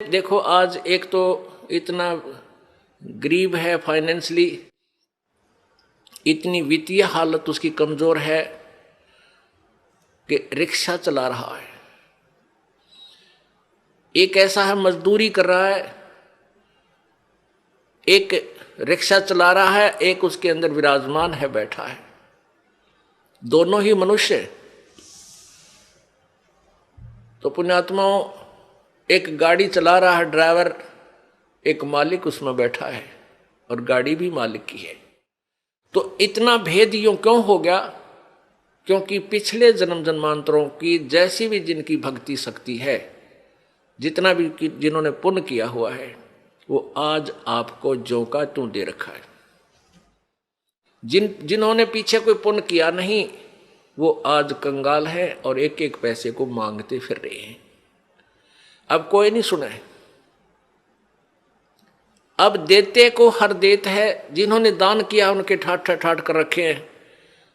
देखो आज एक तो इतना गरीब है, फाइनेंशियली इतनी वित्तीय हालत उसकी कमजोर है कि रिक्शा चला रहा है। एक ऐसा है मजदूरी कर रहा है, एक रिक्शा चला रहा है, एक उसके अंदर विराजमान है, बैठा है। दोनों ही मनुष्य। तो पुण्यात्माओं, एक गाड़ी चला रहा है ड्राइवर, एक मालिक उसमें बैठा है और गाड़ी भी मालिक की है। तो इतना भेद यूं क्यों हो गया? क्योंकि पिछले जन्म जन्मांतरों की जैसी भी जिनकी भक्ति शक्ति है, जितना भी जिन्होंने पुण्य किया हुआ है, वो आज आपको ज्यों का त्यों दे रखा है। जिन्होंने पीछे कोई पुण्य किया नहीं, वो आज कंगाल है और एक एक पैसे को मांगते फिर रहे हैं। अब कोई नहीं सुना है। अब देते को हर देत है। जिन्होंने दान किया उनके ठाट ठाट कर रखे हैं।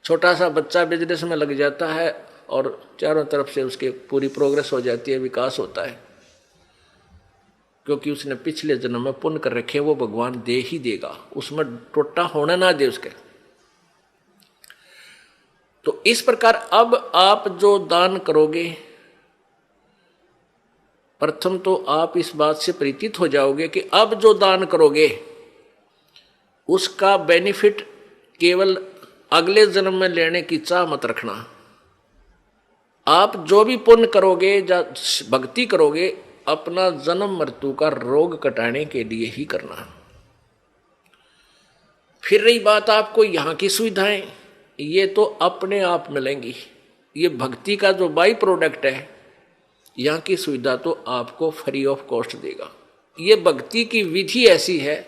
छोटा सा बच्चा बिजनेस में लग जाता है और चारों तरफ से उसके पूरी प्रोग्रेस हो जाती है, विकास होता है, क्योंकि उसने पिछले जन्म में पुण्य कर रखे। वो भगवान दे ही देगा, उसमें टोटा होने ना दे उसके। तो इस प्रकार अब आप जो दान करोगे, प्रथम तो आप इस बात से परिचित हो जाओगे कि अब जो दान करोगे उसका बेनिफिट केवल अगले जन्म में लेने की चाह मत रखना। आप जो भी पुण्य करोगे या भक्ति करोगे, अपना जन्म मृत्यु का रोग कटाने के लिए ही करना। फिर रही बात आपको यहाँ की सुविधाएं, ये तो अपने आप मिलेंगी। ये भक्ति का जो बाई प्रोडक्ट है, यहाँ की सुविधा तो आपको फ्री ऑफ कॉस्ट देगा। ये भक्ति की विधि ऐसी है,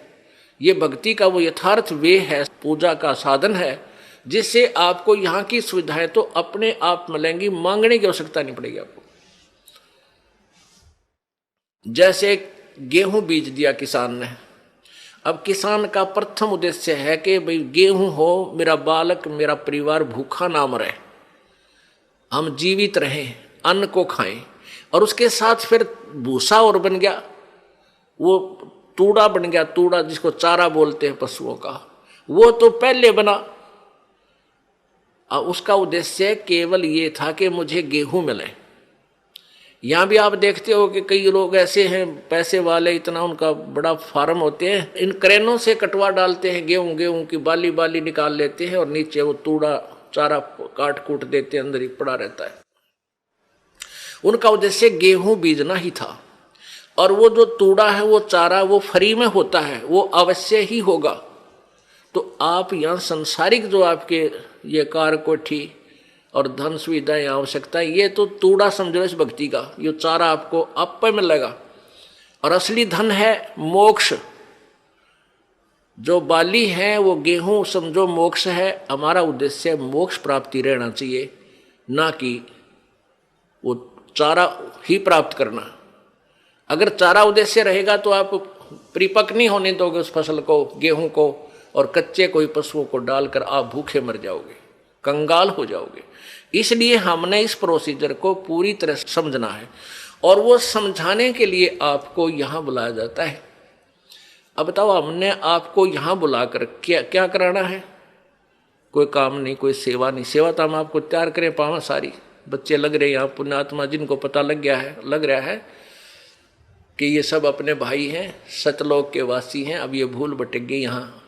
ये भक्ति का वो यथार्थ वे है, पूजा का साधन है, जिससे आपको यहाँ की सुविधाएं तो अपने आप मिलेंगी, मांगने की आवश्यकता नहीं पड़ेगी आपको। जैसे गेहूं बीज दिया किसान ने। अब किसान का प्रथम उद्देश्य है कि भाई गेहूं हो, मेरा बालक मेरा परिवार भूखा ना मरे, हम जीवित रहें, अन्न को खाएं। और उसके साथ फिर भूसा और बन गया, वो तूड़ा बन गया, तूड़ा जिसको चारा बोलते हैं पशुओं का, वो तो पहले बना। उसका उद्देश्य केवल ये था कि मुझे गेहूं मिले। यहां भी आप देखते हो कि कई लोग ऐसे हैं पैसे वाले, इतना उनका बड़ा फार्म होते हैं, इन क्रेनों से कटवा डालते हैं, गेहूं की बाली बाली निकाल लेते हैं और नीचे वो तूड़ा चारा काट कूट देते हैं, अंदर ही पड़ा रहता है। उनका उद्देश्य गेहूं बीजना ही था। और वो जो तूड़ा है, वो चारा, वो फ्री में होता है, वो अवश्य ही होगा। तो आप यहाँ संसारिक जो आपके ये कार कोठी और धन सुविधाएं आवश्यकता, ये तो तूड़ा समझो इस भक्ति का। ये चारा आपको आप पे मिलेगा। और असली धन है मोक्ष। जो बाली है वो गेहूं समझो मोक्ष है। हमारा उद्देश्य मोक्ष प्राप्ति रहना चाहिए, ना कि वो चारा ही प्राप्त करना। अगर चारा उद्देश्य रहेगा तो आप परिपक्व नहीं होने दोगे उस फसल को, गेहूं को, और कच्चे कोई पशुओं को डालकर आप भूखे मर जाओगे, कंगाल हो जाओगे। इसलिए हमने इस प्रोसीजर को पूरी तरह समझना है, और वो समझाने के लिए आपको यहाँ बुलाया जाता है। अब बताओ, हमने आपको यहाँ बुलाकर क्या क्या कराना है? कोई काम नहीं, कोई सेवा नहीं। सेवा तो हम आपको तैयार करें पावा सारी। बच्चे लग रहे हैं यहाँ, पुण्यात्मा जिनको पता लग रहा है कि ये सब अपने भाई हैं, सतलोक के वासी हैं। अब ये भूल भटक गए, यहाँ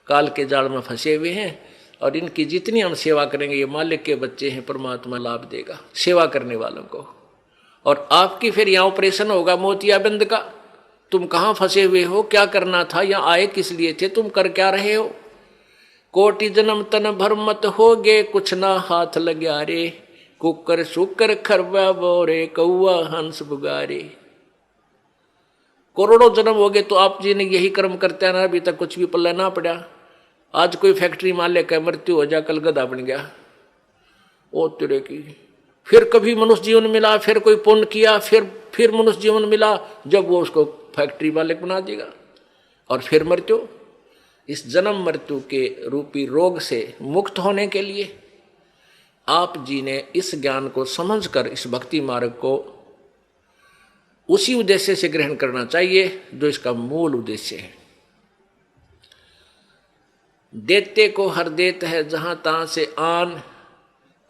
काल के जाल में फंसे हुए हैं, और इनकी जितनी हम सेवा करेंगे, ये मालिक के बच्चे हैं, परमात्मा लाभ देगा सेवा करने वालों को। और आपकी फिर यहाँ ऑपरेशन होगा मोतियाबिंद का। तुम कहाँ फंसे हुए हो, क्या करना था, यहाँ आए किस लिए थे, तुम कर क्या रहे हो? कोटि जन्म तन भर मत होगे, कुछ ना हाथ लग्या रे, कुकर शुकर खरबा बोरे, कौआ हंस बुगारे। करोड़ों जन्म हो गए तो आप जी ने यही कर्म करते ना, अभी तक कुछ भी पल्ला ना पड़ा। आज कोई फैक्ट्री मालिक है, मृत्यु हो जा, कल गधा बन गया, ओ तेरे की। फिर कभी मनुष्य जीवन मिला, फिर कोई पुण्य किया, फिर मनुष्य जीवन मिला, जब वो उसको फैक्ट्री मालिक बना देगा, और फिर मृत्यु। इस जन्म मृत्यु के रूपी रोग से मुक्त होने के लिए आप जी ने इस ज्ञान को समझकर इस भक्ति मार्ग को उसी उद्देश्य से ग्रहण करना चाहिए जो इसका मूल उद्देश्य है। देते को हर देत है जहां तहां से आन,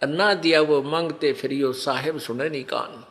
ना दिया वो मांगते फिर यो साहेब सुने नहीं कान।